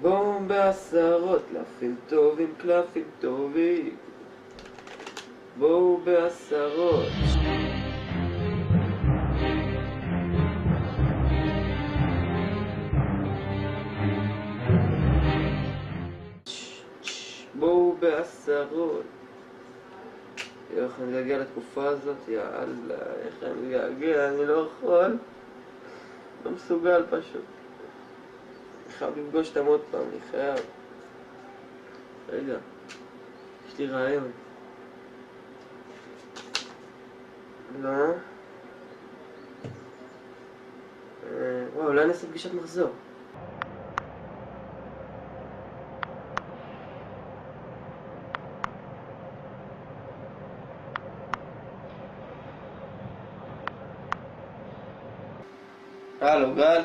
בואו בעשרות, קלפים טובים, קלפים טובים. בואו בעשרות. בואו בעשרות. איך אני מתגעגע לתקופה הזאת, יאללה, איך אני מתגעגע, אני לא יכול. לא מסוגל פשוט. אני חייב לפגוש אותם עוד פעם, אני חייב. רגע, יש לי רעיון. לא? וואו, אולי נעשה פגישת מחזור. הלו, גל?